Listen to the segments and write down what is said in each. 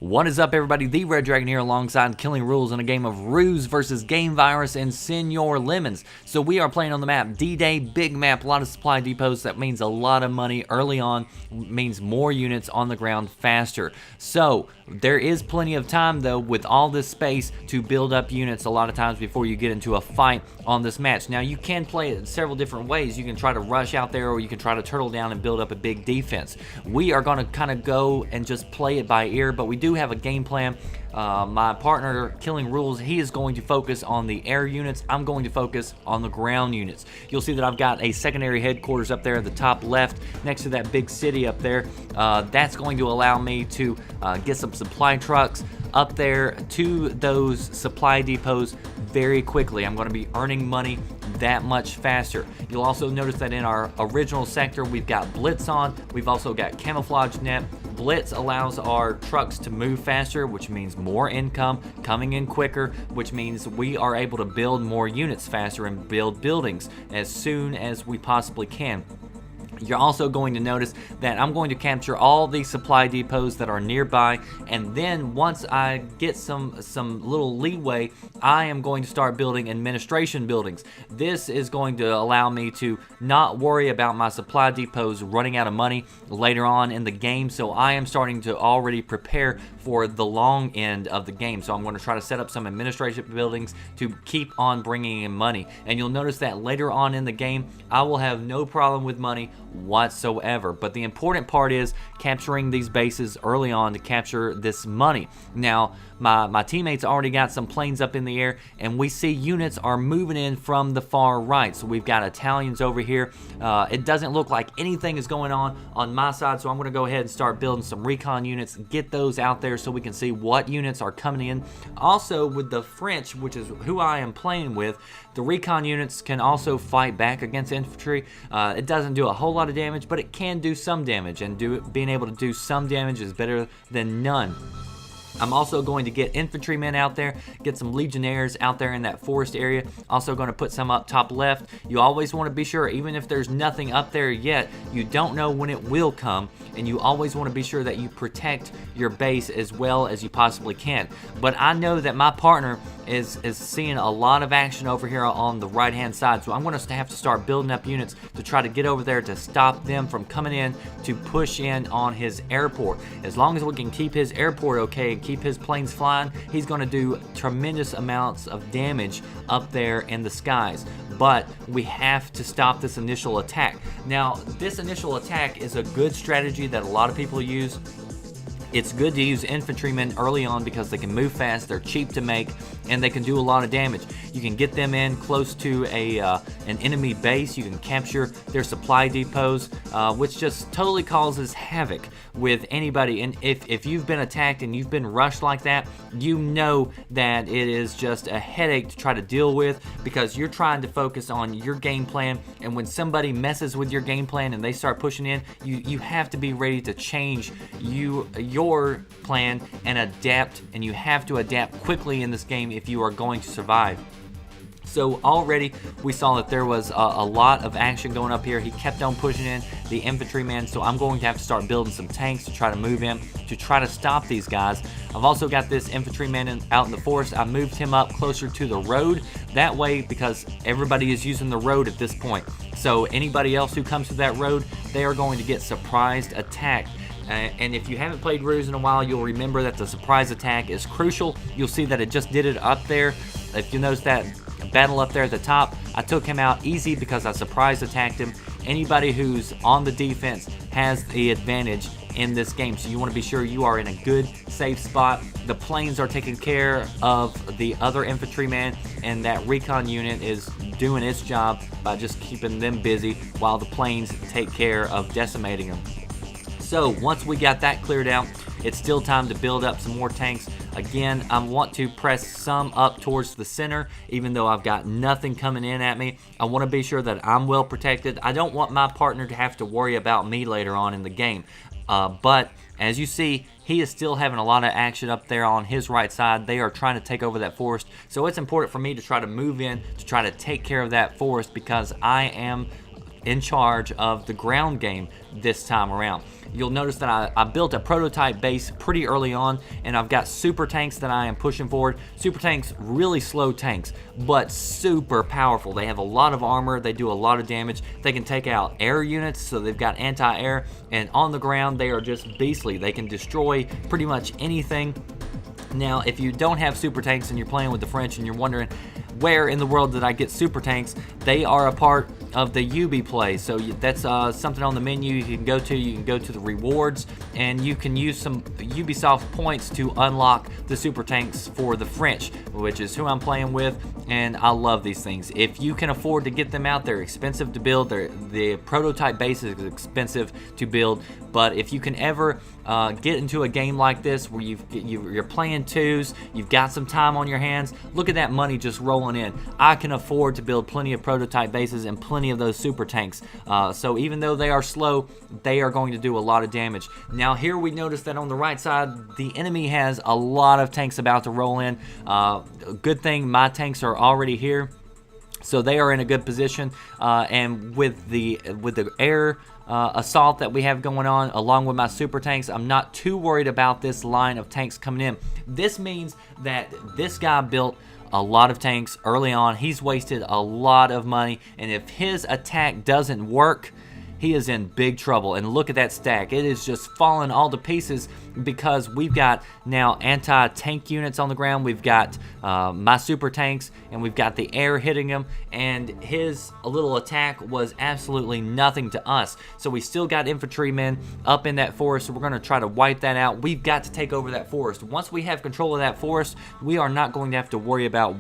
What is up, everybody? The Red Dragon here alongside Killing Rules in a game of RUSE versus Game Virus and Senor Lemons. So we are playing on the map D-Day, big map, a lot of supply depots. That means a lot of money early on, means more units on the ground faster. So there is plenty of time though with all this space to build up units a lot of times before you get into a fight on this match. Now you can play it several different ways. You can try to rush out there, or you can try to turtle down and build up a big defense. We are going to kind of go and just play it by ear, but we do have a game plan. My partner Killing Rules, he is going to focus on the air units. I'm going to focus on the ground units. You'll see that I've got a secondary headquarters up there at the top left next to that big city up there. That's going to allow me to get some supply trucks up there to those supply depots very quickly. I'm going to be earning money that much faster. You'll also notice that in our original sector we've got Blitz on. We've also got camouflage net. Blitz allows our trucks to move faster, which means more income coming in quicker, which means we are able to build more units faster and build buildings as soon as we possibly can. You're also going to notice that I'm going to capture all the supply depots that are nearby, and then once I get some little leeway, I am going to start building administration buildings. This is going to allow me to not worry about my supply depots running out of money later on in the game, so I am starting to already prepare for the long end of the game. So I'm going to try to set up some administration buildings to keep on bringing in money, and you'll notice that later on in the game I will have no problem with money whatsoever. But the important part is capturing these bases early on to capture this money. Now my teammates already got some planes up in the air, and we see units are moving in from the far right. So we've got Italians over here. It doesn't look like anything is going on my side, so I'm going to go ahead and start building some recon units, get those out there so we can see what units are coming in. Also with the French, which is who I am playing with, the recon units can also fight back against infantry. It doesn't do a whole lot of damage, but it can do some damage, and being able to do some damage is better than none. I'm also going to get infantrymen out there, get some legionnaires out there in that forest area. Also going to put some up top left. You always want to be sure, even if there's nothing up there yet, you don't know when it will come, and you always want to be sure that you protect your base as well as you possibly can. But I know that my partner is seeing a lot of action over here on the right hand side, so I'm going to have to start building up units to try to get over there to stop them from coming in to push in on his airport. As long as we can keep his airport okay and keep his planes flying, he's going to do tremendous amounts of damage up there in the skies. But we have to stop this initial attack. Now, this initial attack is a good strategy that a lot of people use. It's good to use infantrymen early on because they can move fast, they're cheap to make, and they can do a lot of damage. You can get them in close to an enemy base. You can capture their supply depots, which just totally causes havoc with anybody. And if you've been attacked and you've been rushed like that, you know that it is just a headache to try to deal with, because you're trying to focus on your game plan, and when somebody messes with your game plan and they start pushing in, you have to be ready to change your plan and adapt, and you have to adapt quickly in this game if you are going to survive. So already we saw that there was a lot of action going up here. He kept on pushing in the infantryman, so I'm going to have to start building some tanks to try to move in to try to stop these guys. I've also got this infantryman out in the forest. I moved him up closer to the road that way because everybody is using the road at this point. So anybody else who comes to that road, they are going to get surprised attacked. And if you haven't played RUSE in a while, you'll remember that the surprise attack is crucial. You'll see that it just did it up there. If you notice that battle up there at the top, I took him out easy because I surprise attacked him. Anybody who's on the defense has the advantage in this game, so you want to be sure you are in a good, safe spot. The planes are taking care of the other infantryman, and that recon unit is doing its job by just keeping them busy while the planes take care of decimating them. So once we got that cleared out, it's still time to build up some more tanks. Again, I want to press some up towards the center, even though I've got nothing coming in at me. I want to be sure that I'm well protected. I don't want my partner to have to worry about me later on in the game. But as you see, he is still having a lot of action up there on his right side. They are trying to take over that forest. So it's important for me to try to move in to try to take care of that forest, because I am in charge of the ground game this time around. You'll notice that I built a prototype base pretty early on, and I've got super tanks that I am pushing forward. Super tanks, really slow tanks, but super powerful. They have a lot of armor, they do a lot of damage. They can take out air units, so they've got anti-air, and on the ground they are just beastly. They can destroy pretty much anything. Now, if you don't have super tanks and you're playing with the French and you're wondering where in the world did I get super tanks, they are a part of the UB play. So that's something on the menu you can go to. You can go to the rewards, and you can use some Ubisoft points to unlock the super tanks for the French, which is who I'm playing with, and I love these things. If you can afford to get them out, they're expensive to build. The prototype base is expensive to build, but if you can ever get into a game like this where you're playing twos, you've got some time on your hands, look at that money just rolling in. I can afford to build plenty of prototype bases and plenty of those super tanks. So even though they are slow, they are going to do a lot of damage. Now here we notice that on the right side, the enemy has a lot of tanks about to roll in. Good thing my tanks are already here, so they are in a good position. And with the air assault that we have going on, along with my super tanks, I'm not too worried about this line of tanks coming in. This means that this guy built a lot of tanks early on. He's wasted a lot of money, and if his attack doesn't work, he is in big trouble. And look at that stack. It is just falling all to pieces because we've got now anti-tank units on the ground. We've got my super tanks, and we've got the air hitting him, and his little attack was absolutely nothing to us. So we still got infantrymen up in that forest, so we're going to try to wipe that out. We've got to take over that forest. Once we have control of that forest, we are not going to have to worry about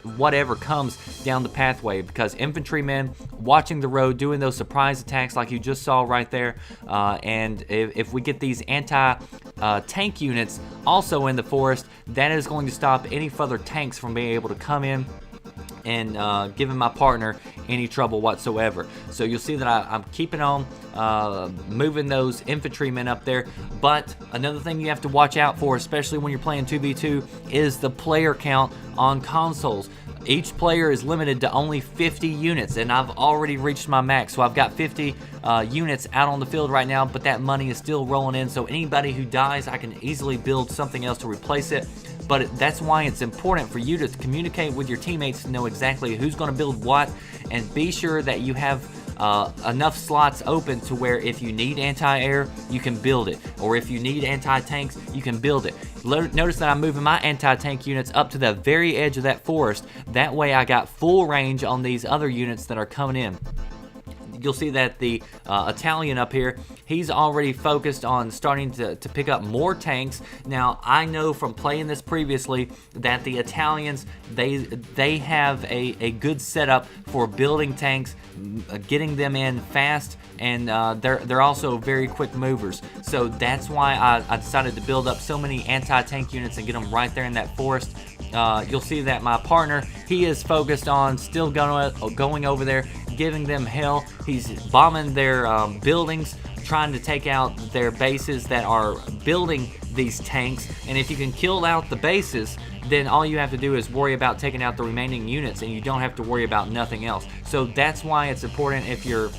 whatever comes down the pathway, because infantrymen watching the road, doing those surprise attacks like you just saw right there, and if we get these anti-tank units also in the forest, that is going to stop any further tanks from being able to come in and giving my partner any trouble whatsoever. So you'll see that I'm keeping on moving those infantrymen up there. But another thing you have to watch out for, especially when you're playing 2v2, is the player count on consoles. Each player is limited to only 50 units, and I've already reached my max. So I've got 50 units out on the field right now, but that money is still rolling in. So anybody who dies, I can easily build something else to replace it. But that's why it's important for you to communicate with your teammates to know exactly who's going to build what, and be sure that you have enough slots open to where if you need anti-air, you can build it, or if you need anti-tanks, you can build it. Notice that I'm moving my anti-tank units up to the very edge of that forest. That way I got full range on these other units that are coming in. You'll see that the Italian up here, he's already focused on starting to pick up more tanks. Now, I know from playing this previously that the Italians, they have a good setup for building tanks, getting them in fast, and they're also very quick movers. So that's why I decided to build up so many anti-tank units and get them right there in that forest. You'll see that my partner, he is focused on still going over there, giving them hell. He's bombing their buildings, trying to take out their bases that are building these tanks. And if you can kill out the bases, then all you have to do is worry about taking out the remaining units, and you don't have to worry about nothing else. So that's why it's important, if you're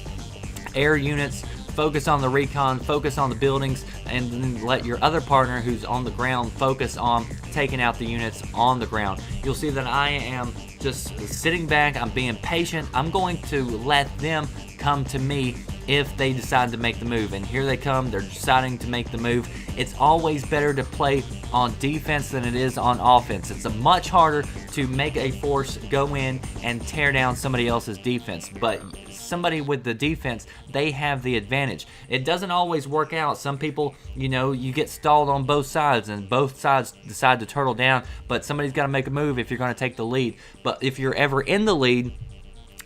air units, focus on the recon, focus on the buildings, and then let your other partner who's on the ground focus on taking out the units on the ground. You'll see that I am just sitting back, I'm being patient. I'm going to let them come to me if they decide to make the move. And here they come, they're deciding to make the move. It's always better to play on defense than it is on offense. It's much harder to make a force go in and tear down somebody else's defense, but somebody with the defense, they have the advantage. It doesn't always work out. Some people, you get stalled on both sides, and both sides decide to turtle down, but somebody's got to make a move if you're going to take the lead. But if you're ever in the lead,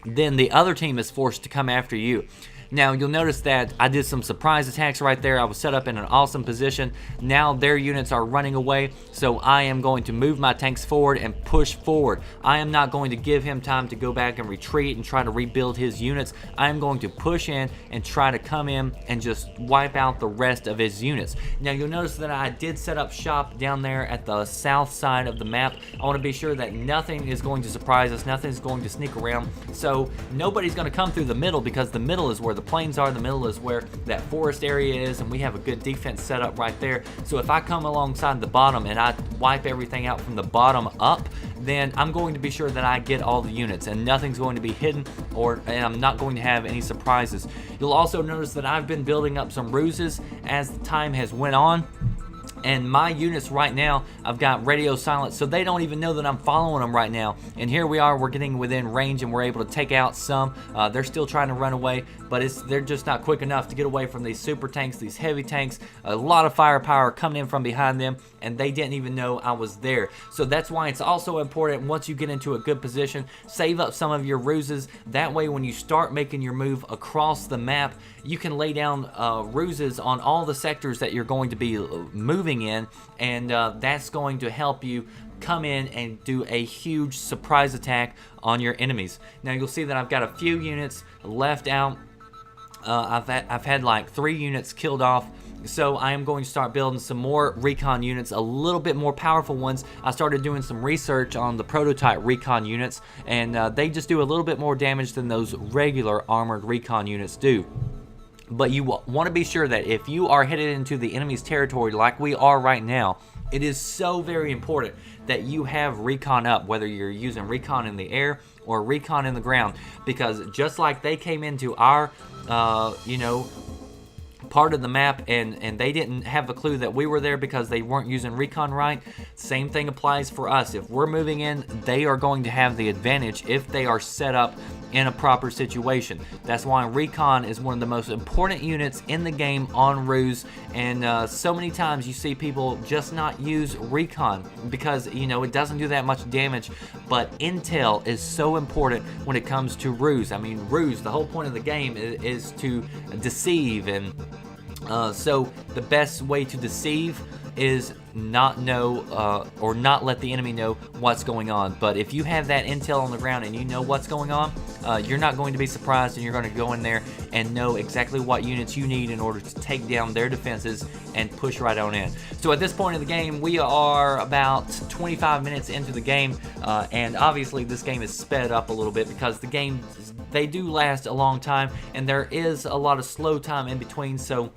then the other team is forced to come after you. Now you'll notice that I did some surprise attacks right there. I was set up in an awesome position. Now their units are running away, so I am going to move my tanks forward and push forward. I am not going to give him time to go back and retreat and try to rebuild his units. I am going to push in and try to come in and just wipe out the rest of his units. Now you'll notice that I did set up shop down there at the south side of the map. I want to be sure that nothing is going to surprise us, nothing's going to sneak around, so nobody's going to come through the middle, because the middle is where the plains are, the middle is where that forest area is, and we have a good defense set up right there. So if I come alongside the bottom and I wipe everything out from the bottom up, then I'm going to be sure that I get all the units and nothing's going to be hidden, and I'm not going to have any surprises. You'll also notice that I've been building up some ruses as the time has went on. And my units right now, I've got radio silence, so they don't even know that I'm following them right now. And here we are, we're getting within range and we're able to take out some. They're still trying to run away, but they're just not quick enough to get away from these super tanks, these heavy tanks. A lot of firepower coming in from behind them, and they didn't even know I was there. So that's why it's also important, once you get into a good position, save up some of your ruses. That way when you start making your move across the map, you can lay down ruses on all the sectors that you're going to be moving in, and that's going to help you come in and do a huge surprise attack on your enemies. Now you'll see that I've got a few units left out. I've had like 3 units killed off, so I am going to start building some more recon units, a little bit more powerful ones. I started doing some research on the prototype recon units, and they just do a little bit more damage than those regular armored recon units do. But you want to be sure that if you are headed into the enemy's territory like we are right now, it is so very important that you have recon up, whether you're using recon in the air or recon in the ground, because just like they came into our part of the map and they didn't have a clue that we were there because they weren't using recon right, same thing applies for us. If we're moving in, they are going to have the advantage if they are set up in a proper situation. That's why recon is one of the most important units in the game on RUSE, and so many times you see people just not use recon because it doesn't do that much damage, but intel is so important when it comes to RUSE. I mean, RUSE, the whole point of the game is to deceive, and so the best way to deceive is not know or not let the enemy know what's going on. But if you have that intel on the ground and you know what's going on, you're not going to be surprised, and you're going to go in there and know exactly what units you need in order to take down their defenses and push right on in. So at this point in the game, we are about 25 minutes into the game, and obviously this game is sped up a little bit because the game, they do last a long time, and there is a lot of slow time in between, so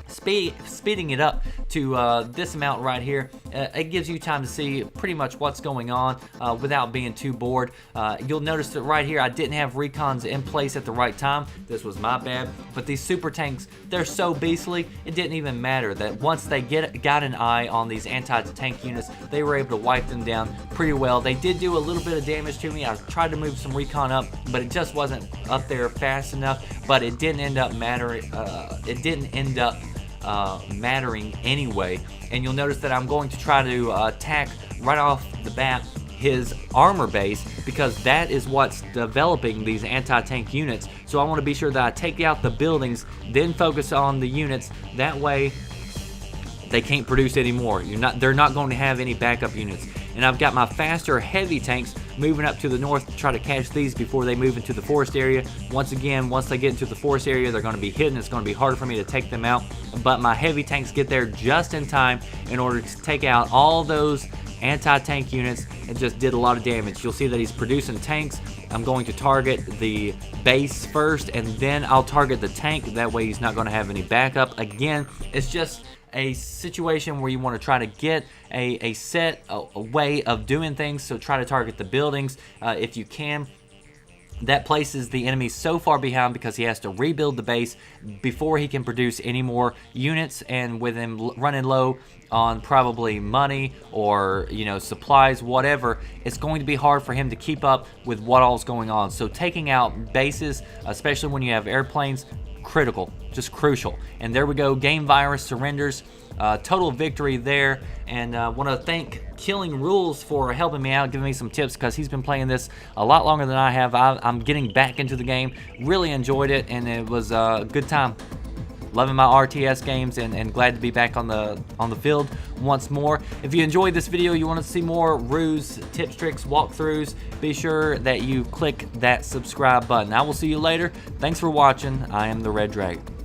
speeding it up to this amount right here, it gives you time to see pretty much what's going on without being too bored. You'll notice that right here I didn't have recons in place at the right time. This was my bad, but these super tanks, they're so beastly, it didn't even matter that once they got an eye on these anti-tank units, they were able to wipe them down pretty well. They did do a little bit of damage to me. I tried to move some recon up, but it just wasn't up there fast enough, but it didn't end up mattering. Mattering anyway. And you'll notice that I'm going to try to attack right off the bat his armor base, because that is what's developing these anti-tank units. So I want to be sure that I take out the buildings, then focus on the units. That way they can't produce anymore. They're not going to have any backup units. And I've got my faster heavy tanks moving up to the north to try to catch these before they move into the forest area. Once again, once they get into the forest area, they're going to be hidden. It's going to be harder for me to take them out, but my heavy tanks get there just in time in order to take out all those anti-tank units and just did a lot of damage. You'll see that he's producing tanks. I'm going to target the base first, and then I'll target the tank. That way he's not going to have any backup. Again, it's just a situation where you want to try to get a way of doing things, so try to target the buildings if you can. That places the enemy so far behind because he has to rebuild the base before he can produce any more units, and with him running low on probably money or supplies, whatever, it's going to be hard for him to keep up with what all's going on. So taking out bases, especially when you have airplanes, critical, just crucial. And there we go, Game Virus surrenders. Total victory there, and want to thank Killing Rules for helping me out, giving me some tips, because he's been playing this a lot longer than I have. I'm getting back into the game, really enjoyed it, and it was a good time. Loving my RTS games, and glad to be back on the field once more. If you enjoyed this video, you want to see more RUSE tips, tricks, walkthroughs, be sure that you click that subscribe button. I will see you later. Thanks for watching. I am the Red Dragon.